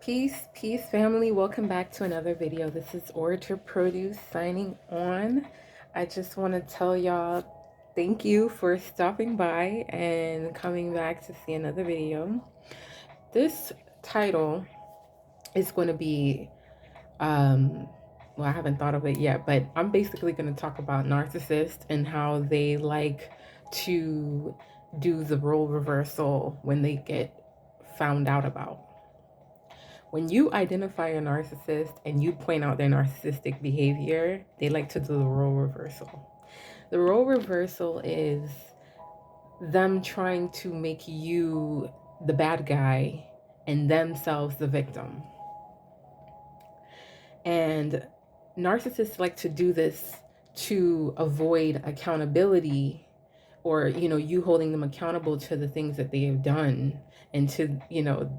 Peace, family. Welcome back to another video. This is Orator Produce signing on. I just want to tell y'all thank you for stopping by and coming back to see another video. This title is going to be, well, I haven't thought of it yet, but I'm basically going to talk about narcissists and how they like to do the role reversal when they get found out about. When you identify a narcissist and you point out their narcissistic behavior, they like to do the role reversal. The role reversal is them trying to make you the bad guy and themselves the victim. And narcissists like to do this to avoid accountability, or you holding them accountable to the things that they have done and to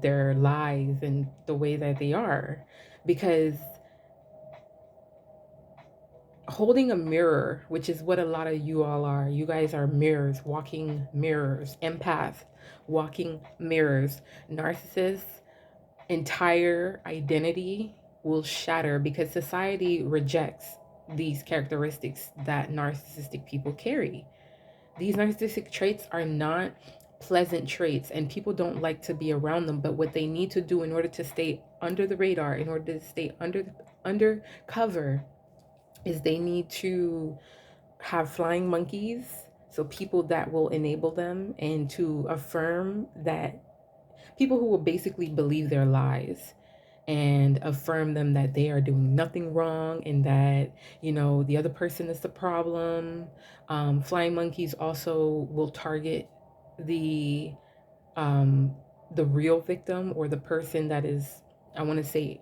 their lies and the way that they are, because holding a mirror, which is what a lot of you all are, you guys are mirrors, walking mirrors, empath, walking mirrors. Narcissists entire identity will shatter because society rejects these characteristics that narcissistic people carry. These narcissistic traits are not pleasant traits, and people don't like to be around them. But what they need to do in order to stay under the radar, in order to stay undercover, is they need to have flying monkeys, so people that will enable them, and to affirm that people who will basically believe their lies and affirm them that they are doing nothing wrong and that the other person is the problem. Flying monkeys also will target the um, the real victim, or the person that is, I want to say,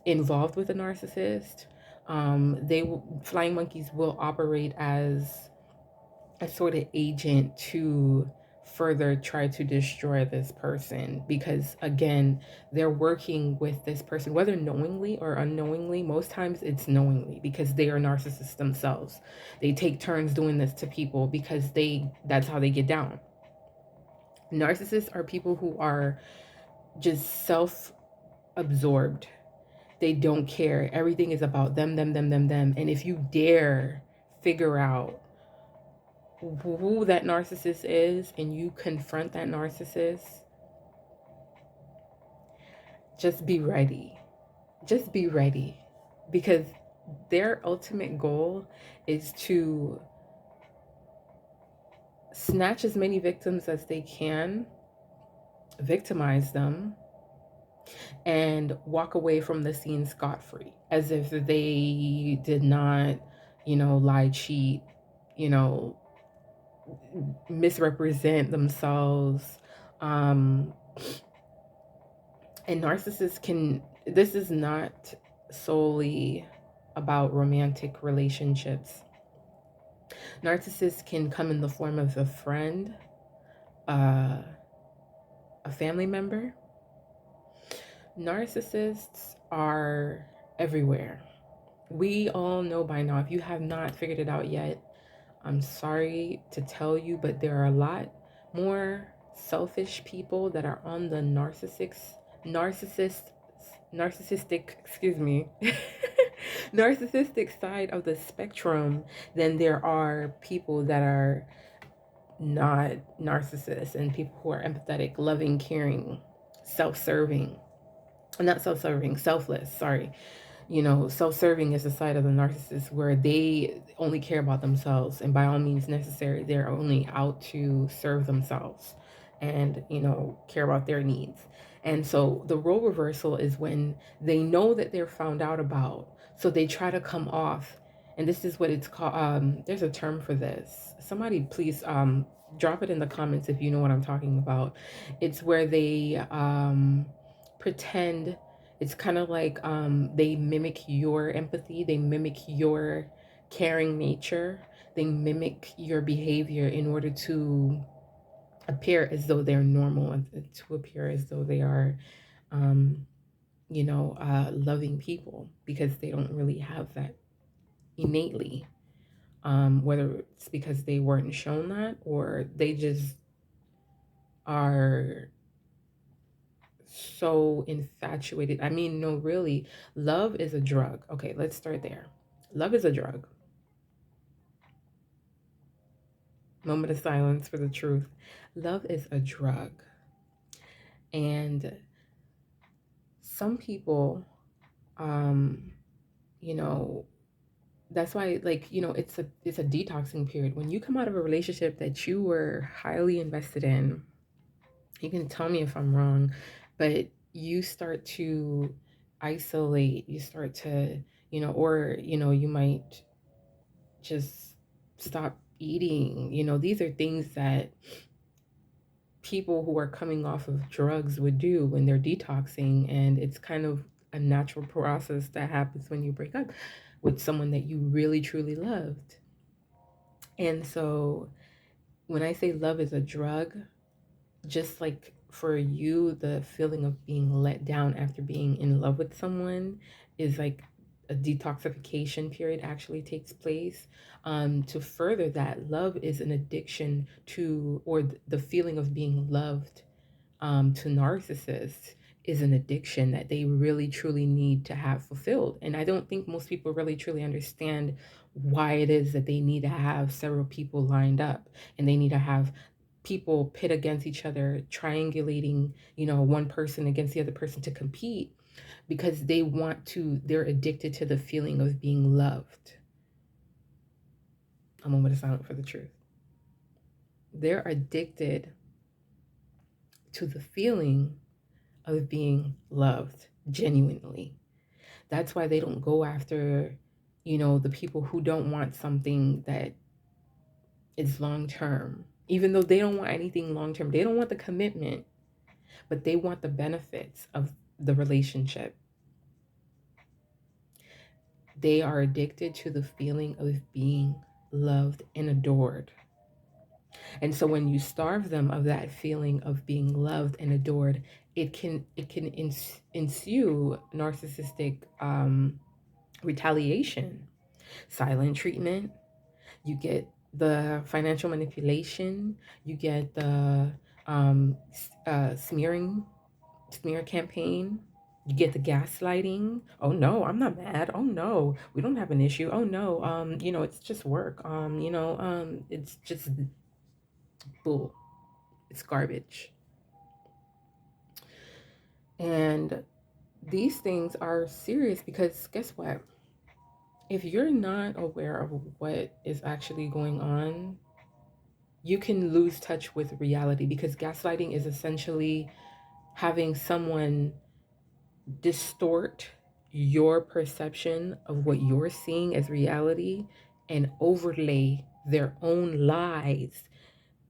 involved with a narcissist. Flying monkeys will operate as a sort of agent to further try to destroy this person, because again, they're working with this person, whether knowingly or unknowingly. Most times it's knowingly, because they are narcissists themselves. They take turns doing this to people because that's how they get down. Narcissists are people who are just self-absorbed. They don't care. Everything is about them. And if you dare figure out who that narcissist is and you confront that narcissist, just be ready. Just be ready. Because their ultimate goal is to snatch as many victims as they can, victimize them, and walk away from the scene scot-free, as if they did not, lie, cheat, misrepresent themselves. And narcissists this is not solely about romantic relationships. Narcissists can come in the form of a friend, a family member. Narcissists are everywhere. We all know by now. If you have not figured it out yet, I'm sorry to tell you, but there are a lot more selfish people that are on the narcissistic, excuse me, narcissistic side of the spectrum than there are people that are not narcissists, and people who are empathetic, loving, caring, self-serving. Not self-serving, selfless, sorry. Self-serving is the side of the narcissist where they only care about themselves, and by all means necessary, they're only out to serve themselves and, care about their needs. And so the role reversal is when they know that they're found out about, so they try to come off. And this is what it's called. There's a term for this. Somebody please drop it in the comments if you know what I'm talking about. It's where they pretend. It's kind of like they mimic your empathy, they mimic your caring nature, they mimic your behavior in order to appear as though they're normal, and to appear as though they are loving people, because they don't really have that innately, whether it's because they weren't shown that, or they just are so infatuated. I mean, no, really, love is a drug. Okay, let's start there. Love is a drug. Moment of silence for the truth. Love is a drug. And some people, um, you know, that's why, like, it's a detoxing period. When you come out of a relationship that you were highly invested in, you can tell me if I'm wrong, but you start to isolate, you start to, or, you might just stop eating. These are things that people who are coming off of drugs would do when they're detoxing. And it's kind of a natural process that happens when you break up with someone that you really truly loved. And so when I say love is a drug, just like for you, the feeling of being let down after being in love with someone is like a detoxification period actually takes place. To further that, love is an addiction to, or the feeling of being loved, to narcissists is an addiction that they really truly need to have fulfilled. And I don't think most people really truly understand why it is that they need to have several people lined up, and they need to have people pit against each other, triangulating, one person against the other person to compete, because they're addicted to the feeling of being loved. A moment of silence for the truth. They're addicted to the feeling of being loved genuinely. That's why they don't go after, the people who don't want something that is long term. Even though they don't want anything long term, they don't want the commitment, but they want the benefits of the relationship. They are addicted to the feeling of being loved and adored. And so when you starve them of that feeling of being loved and adored, it can ensue narcissistic retaliation, silent treatment. You get the financial manipulation. You get the smear campaign. You get the gaslighting. Oh no, I'm not mad. Oh no, we don't have an issue. Oh no, it's just work. It's just bull. It's garbage. And these things are serious because guess what? If you're not aware of what is actually going on, you can lose touch with reality, because gaslighting is essentially having someone distort your perception of what you're seeing as reality and overlay their own lies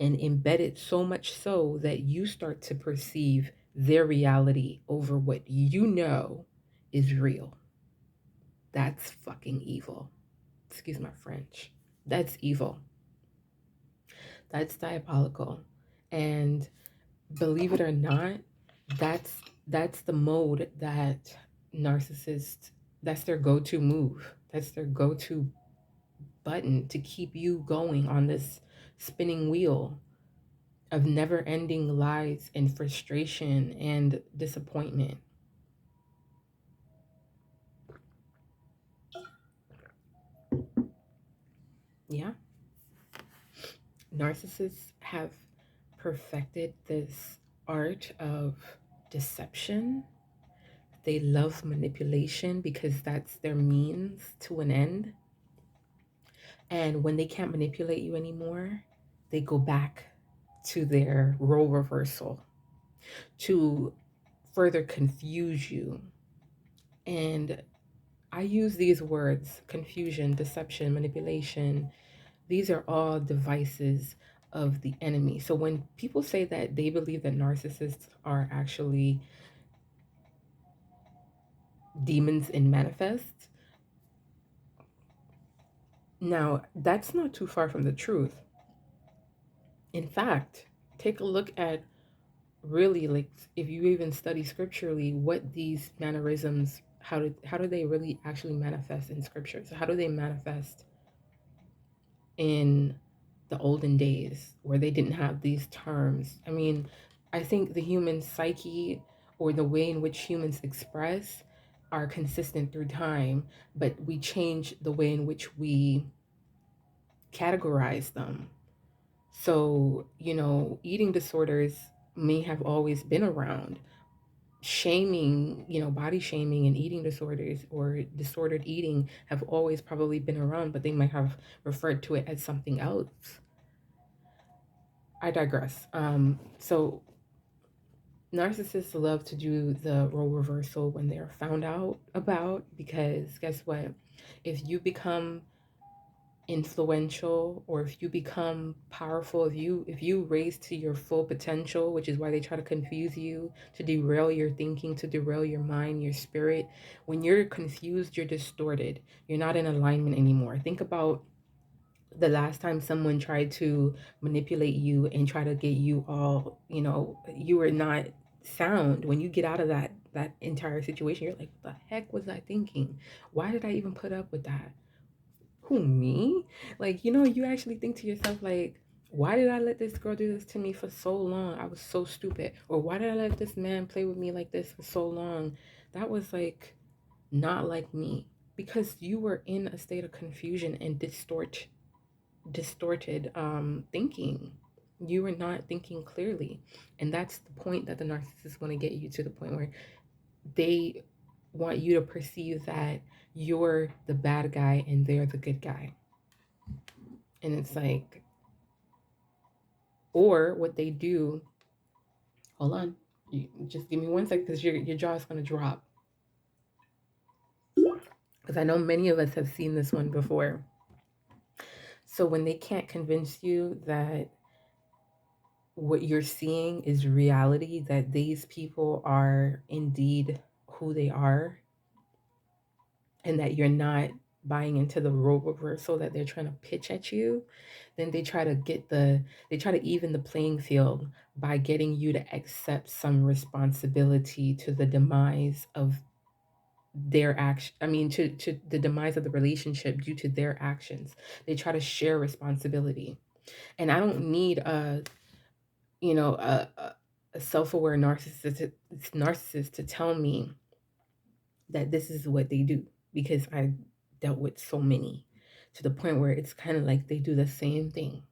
and embed it so much so that you start to perceive their reality over what you know is real. That's fucking evil. Excuse my French. That's evil. That's diabolical. And believe it or not, that's the mode that narcissists, that's their go-to move. That's their go-to button to keep you going on this spinning wheel of never-ending lies and frustration and disappointment. Yeah. Narcissists have perfected this art of deception. They love manipulation because that's their means to an end. And when they can't manipulate you anymore, they go back to their role reversal to further confuse you. And I use these words: confusion, deception, manipulation. These are all devices of the enemy. So when people say that they believe that narcissists are actually demons in manifest, now that's not too far from the truth. In fact, take a look at, really, like, if you even study scripturally, what these mannerisms, how do they really actually manifest in scripture? So how do they manifest in the olden days where they didn't have these terms? I mean, I think the human psyche or the way in which humans express are consistent through time, but we change the way in which we categorize them. So, eating disorders may have always been around. Shaming, body shaming and eating disorders or disordered eating have always probably been around, but they might have referred to it as something else. I digress. So narcissists love to do the role reversal when they're found out about, because guess what? If you become influential, or if you become powerful, if you raise to your full potential, which is why they try to confuse you, to derail your thinking, to derail your mind, your spirit. When you're confused, you're distorted, you're not in alignment anymore. Think about the last time someone tried to manipulate you and try to get you all, you were not sound. When you get out of that entire situation, you're like, what the heck was I thinking? Why did I even put up with that? Who, me? Like, you actually think to yourself, like, why did I let this girl do this to me for so long? I was so stupid. Or why did I let this man play with me like this for so long? That was like not like me, because you were in a state of confusion and distorted thinking. You were not thinking clearly. And that's the point that the narcissists want to get you to, the point where they want you to perceive that you're the bad guy and they're the good guy. And it's like, or what they do, hold on, you just give me 1 second, because your jaw is going to drop. Because I know many of us have seen this one before. So when they can't convince you that what you're seeing is reality, that these people are indeed who they are, and that you're not buying into the role reversal that they're trying to pitch at you, then they try to even the playing field by getting you to accept some responsibility to the demise of their action. I mean, to the demise of the relationship due to their actions. They try to share responsibility. And I don't need you know, a self-aware narcissist to tell me that this is what they do, because I dealt with so many, to the point where it's kind of like they do the same thing.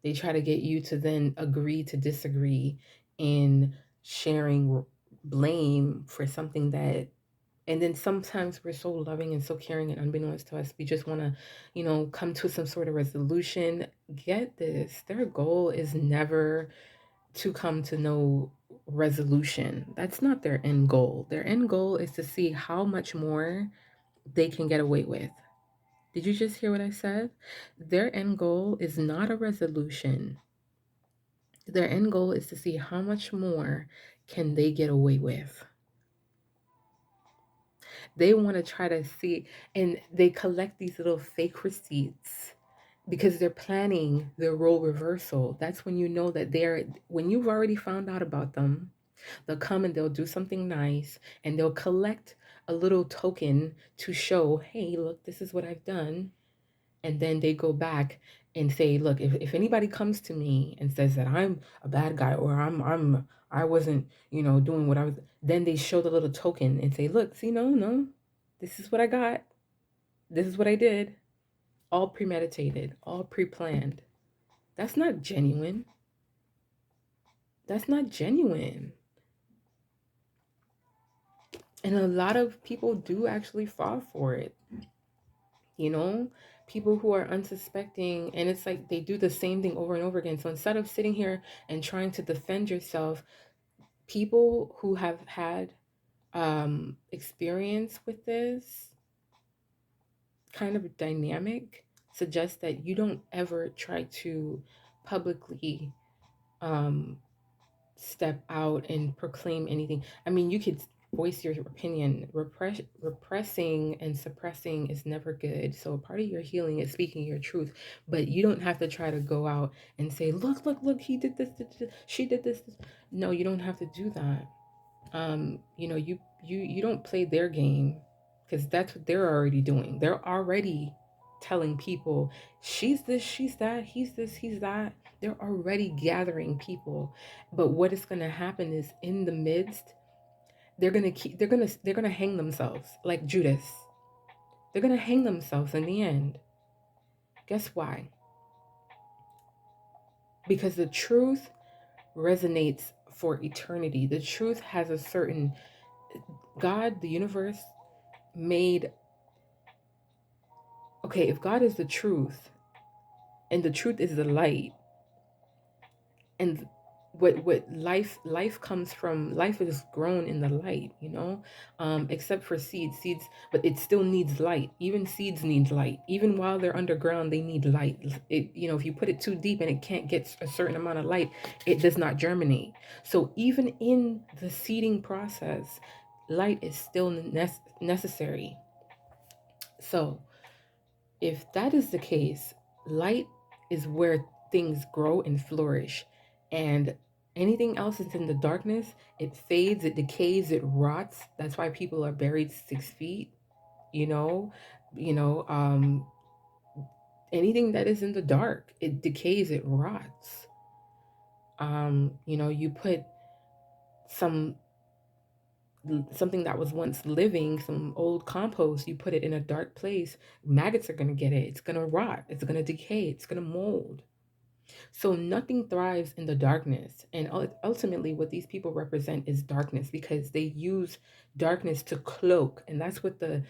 They try to get you to then agree to disagree in sharing blame for something that, and then sometimes we're so loving and so caring, and unbeknownst to us, we just want to, come to some sort of resolution. Get this, their goal is never to come to no resolution. That's not their end goal. Their end goal is to see how much more they can get away with. Did you just hear what I said? Their end goal is not a resolution. Their end goal is to see how much more can they get away with. They want to try to see, and they collect these little fake receipts because they're planning their role reversal. That's when you know that when you've already found out about them, they'll come and they'll do something nice, and they'll collect a little token to show, hey, look, this is what I've done. And then they go back and say, look, if anybody comes to me and says that I'm a bad guy, or I wasn't, doing what I was, then they show the little token and say, look, see, no, this is what I got. This is what I did. All premeditated, all pre-planned. That's not genuine. That's not genuine. And a lot of people do actually fall for it. People who are unsuspecting, and it's like they do the same thing over and over again. So instead of sitting here and trying to defend yourself, people who have had experience with this kind of dynamic suggest that you don't ever try to publicly um, step out and proclaim anything. I mean, you could voice your opinion. Repressing and suppressing is never good. So a part of your healing is speaking your truth, but you don't have to try to go out and say, look, he did this, she did this. No, you don't have to do that. You don't play their game, because that's what they're already doing. They're already telling people, she's this, she's that, he's this, he's that. They're already gathering people. But what is going to happen is, in the midst, they're gonna hang themselves like Judas. They're gonna hang themselves in the end. Guess why? Because the truth resonates for eternity. The truth has a certain, God, the universe made, okay, if God is the truth and the truth is the light, and what life comes from, life is grown in the light, except for seeds, but it still needs light. Even seeds need light. Even while they're underground, they need light. If you put it too deep and it can't get a certain amount of light, it does not germinate. So even in the seeding process, light is still necessary. So if that is the case, light is where things grow and flourish. And anything else that's in the darkness, it fades, it decays, it rots. That's why people are buried 6 feet, you know, you know, um, anything that is in the dark, it decays, it rots. You put some something that was once living, some old compost, you put it in a dark place, maggots are going to get it. It's going to rot. It's going to decay. It's going to mold. So nothing thrives in the darkness. And ultimately, what these people represent is darkness, because they use darkness to cloak. And that's what the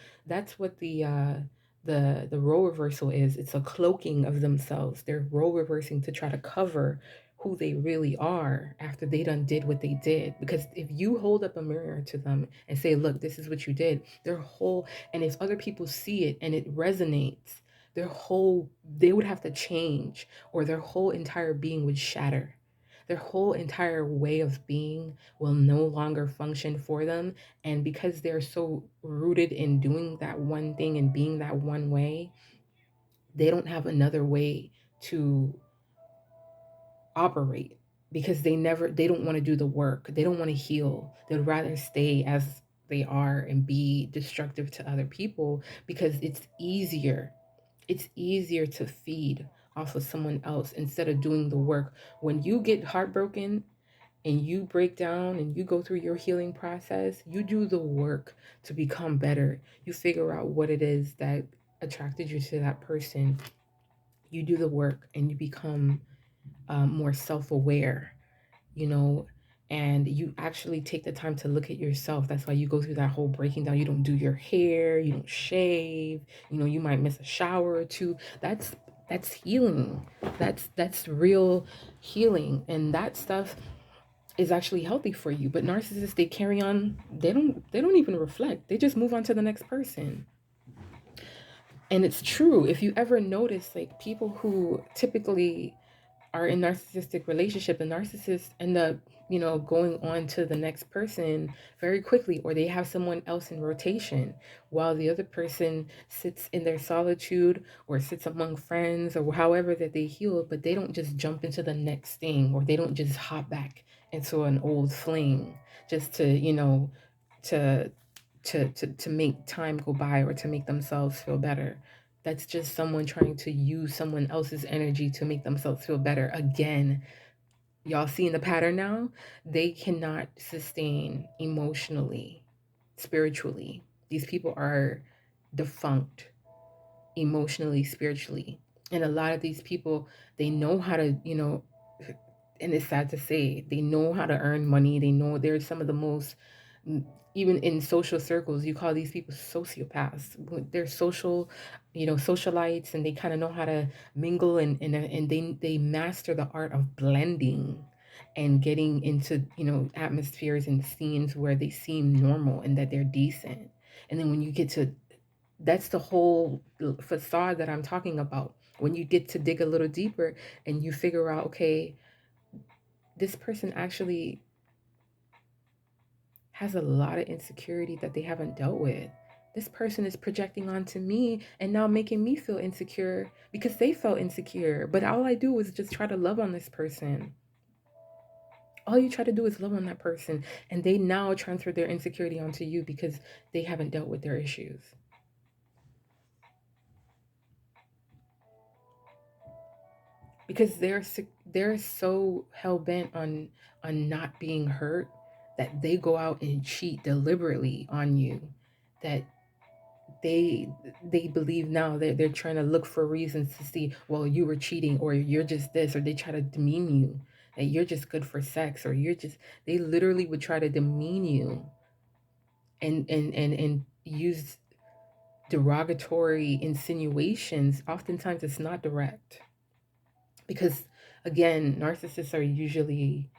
role reversal is. It's a cloaking of themselves. They're role reversing to try to cover who they really are after they done did what they did. Because if you hold up a mirror to them and say, look, this is what you did, and if other people see it and it resonates, they would have to change, or their whole entire being would shatter. Their whole entire way of being will no longer function for them. And because they're so rooted in doing that one thing and being that one way, they don't have another way to operate, because they don't want to do the work. They don't want to heal. They'd rather stay as they are and be destructive to other people, because it's easier to feed off of someone else instead of doing the work. When you get heartbroken and you break down and you go through your healing process, you do the work to become better. You figure out what it is that attracted you to that person. You do the work and you become more self aware, you know, and you actually take the time to look at yourself. That's why you go through that whole breaking down. You don't do your hair, you don't shave, you might miss a shower or two. That's healing. That's real healing. And that stuff is actually healthy for you. But narcissists, they carry on, they don't even reflect. They just move on to the next person. And it's true. If you ever notice, like, people who typically are in narcissistic relationship, the narcissists end up, going on to the next person very quickly, or they have someone else in rotation while the other person sits in their solitude or sits among friends, or however that they heal. But they don't just jump into the next thing, or they don't just hop back into an old flame just to, to to make time go by, or to make themselves feel better. That's just someone trying to use someone else's energy to make themselves feel better. Again, y'all seeing the pattern now? They cannot sustain emotionally, spiritually. These people are defunct emotionally, spiritually. And a lot of these people, they know how to, and it's sad to say, they know how to earn money. They know they're some of the most, even in social circles, you call these people sociopaths. They're socialites, and they kind of know how to mingle, and they master the art of blending and getting into, atmospheres and scenes where they seem normal and that they're decent. And then when you get to, that's the whole facade that I'm talking about. When you get to dig a little deeper and you figure out, okay, this person actually has a lot of insecurity that they haven't dealt with. This person is projecting onto me and now making me feel insecure because they felt insecure. But all I do is just try to love on this person. All you try to do is love on that person, and they now transfer their insecurity onto you because they haven't dealt with their issues. Because they're so hell bent on not being hurt, that they go out and cheat deliberately on you, that they they believe now that they're trying to look for reasons to see, well, you were cheating, or you're just this, or they try to demean you, that you're just good for sex, or you're just, they literally would try to demean you and use derogatory insinuations. Oftentimes it's not direct, because again, narcissists are usually,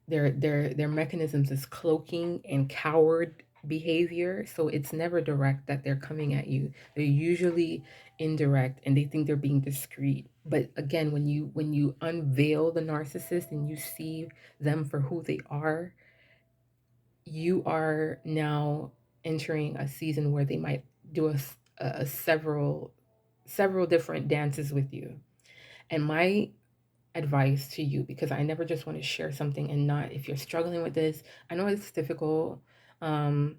their mechanisms is cloaking and coward behavior. So it's never direct that they're coming at you. They're usually indirect, and they think they're being discreet. But again, when you unveil the narcissist and you see them for who they are, you are now entering a season where they might do a several different dances with you. And my advice to you, because I never just want to share something and not, if you're struggling with this, I know it's difficult, um,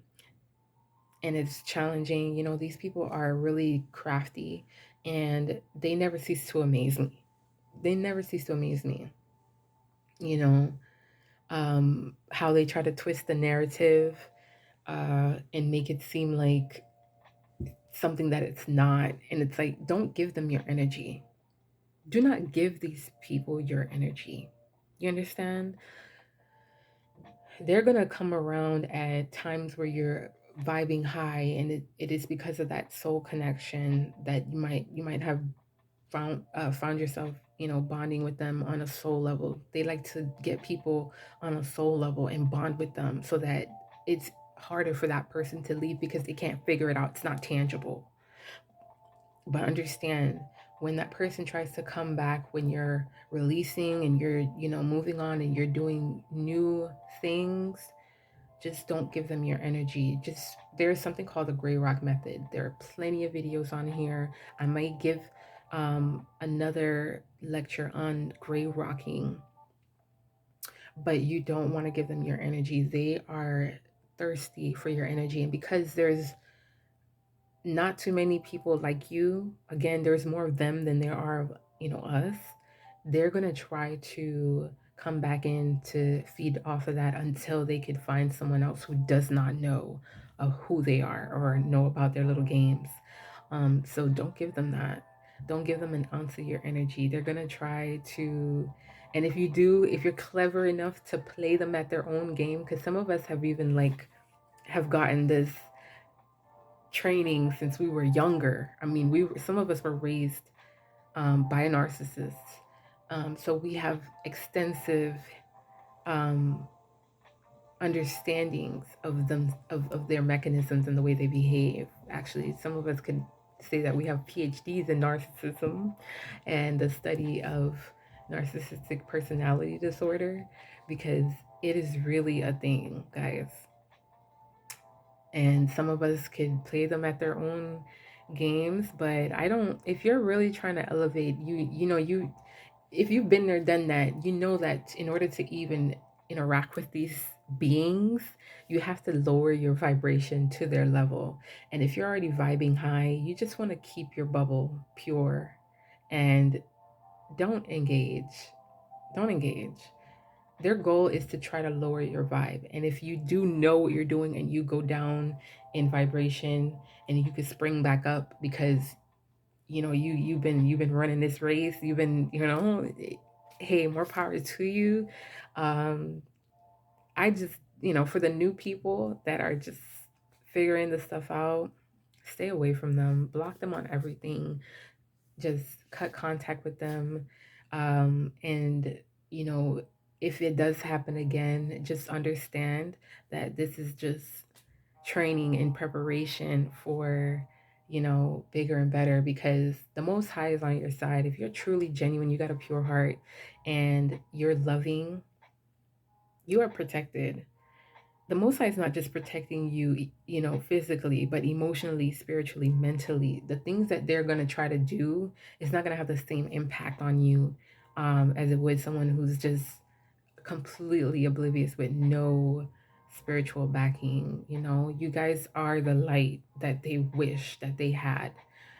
and it's challenging. These people are really crafty, and they never cease to amaze me. They never cease to amaze me. You know, how they try to twist the narrative, and make it seem like something that it's not. And it's like, don't give them your energy. Do not give these people your energy. You understand? They're gonna come around at times where you're vibing high, and it is because of that soul connection that you might have found yourself, bonding with them on a soul level. They like to get people on a soul level and bond with them, so that it's harder for that person to leave, because they can't figure it out. It's not tangible. But understand, when that person tries to come back, when you're releasing and you're, moving on and you're doing new things, just don't give them your energy. Just, there's something called the gray rock method. There are plenty of videos on here. I might give another lecture on gray rocking, but you don't want to give them your energy. They are thirsty for your energy. And because there's not too many people like you, again, there's more of them than there are of, us, they're going to try to come back in to feed off of that until they could find someone else who does not know of who they are or know about their little games. So don't give them that. Don't give them an ounce of your energy. They're going to try to, and if you do, if you're clever enough to play them at their own game, because some of us have even like have gotten this training since we were younger. I mean, some of us were raised by a narcissist, so we have extensive um, understandings of them, of their mechanisms and the way they behave. Actually, some of us could say that we have PhDs in narcissism and the study of narcissistic personality disorder, because it is really a thing, guys. And some of us could play them at their own games, but I don't, if you're really trying to elevate, you if you've been there, done that, you know that in order to even interact with these beings, you have to lower your vibration to their level. And if you're already vibing high, you just want to keep your bubble pure, and don't engage. Don't engage. Their goal is to try to lower your vibe. And if you do know what you're doing and you go down in vibration, and you can spring back up because you've been running this race, you've been, hey, more power to you. um I just, for the new people that are just figuring this stuff out, stay away from them, block them on everything, just cut contact with them. And you know if it does happen again, just understand that this is just training in preparation for, bigger and better, because the Most High is on your side. If you're truly genuine, you got a pure heart, and you're loving, you are protected. The Most High is not just protecting you, physically, but emotionally, spiritually, mentally. The things that they're going to try to do is not going to have the same impact on you, as it would someone who's just completely oblivious with no spiritual backing. You guys are the light that they wish that they had.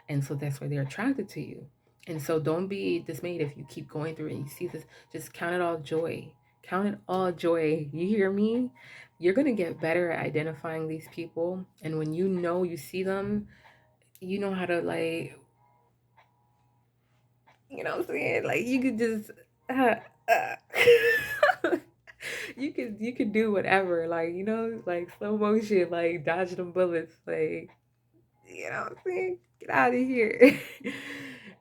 And so that's why they're attracted to you. And so don't be dismayed if you keep going through it and you see this. Just count it all joy. Count it all joy. You hear me? You're going to get better at identifying these people. And when you see them, you know how to, like, you know what I'm saying? Like, you could just, you could do whatever. Like, like slow motion, like dodge them bullets. Like, you know what I'm saying? Get out of here.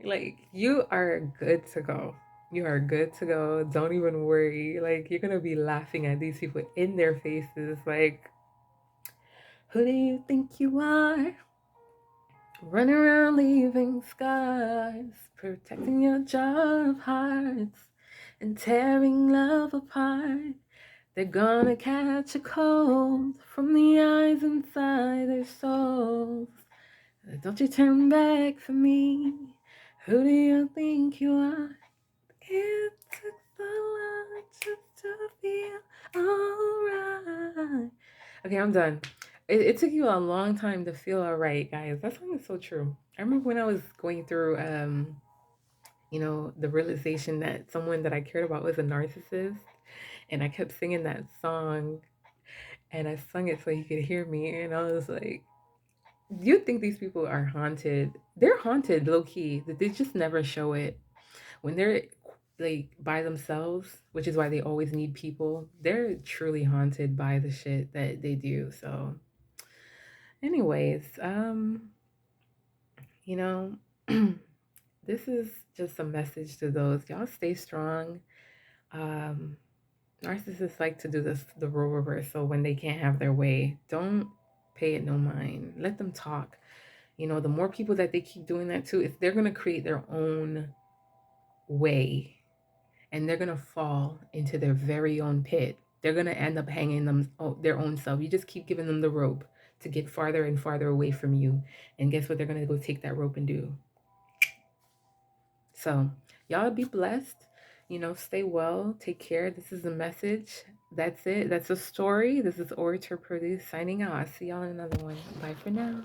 Like, you are good to go. You are good to go. Don't even worry. Like, you're gonna be laughing at these people in their faces. Like, who do you think you are? Running around leaving scars, protecting your jar of hearts, and tearing love apart. They're gonna catch a cold from the eyes inside their souls. Don't you turn back for me. Who do you think you are? It took so long just to feel alright. Okay, I'm done. It took you a long time to feel alright, guys. That song is so true. I remember when I was going through, the realization that someone that I cared about was a narcissist, and I kept singing that song, and I sung it so he could hear me, and I was like, you think these people are haunted? They're haunted, low key. That they just never show it. When they're like by themselves, which is why they always need people, they're truly haunted by the shit that they do. So, anyways, you know, this is just a message to those. Y'all stay strong. Um, Narcissists like to do the role reverse. So when they can't have their way, don't pay it no mind. Let them talk. The more people that they keep doing that to, if they're gonna create their own way, and they're gonna fall into their very own pit. They're gonna end up hanging their own self. You just keep giving them the rope to get farther and farther away from you. And guess what? They're gonna go take that rope and do. So y'all be blessed. Stay well. Take care. This is a message. That's it. That's a story. This is Orator Produce signing out. I'll see y'all in another one. Bye for now.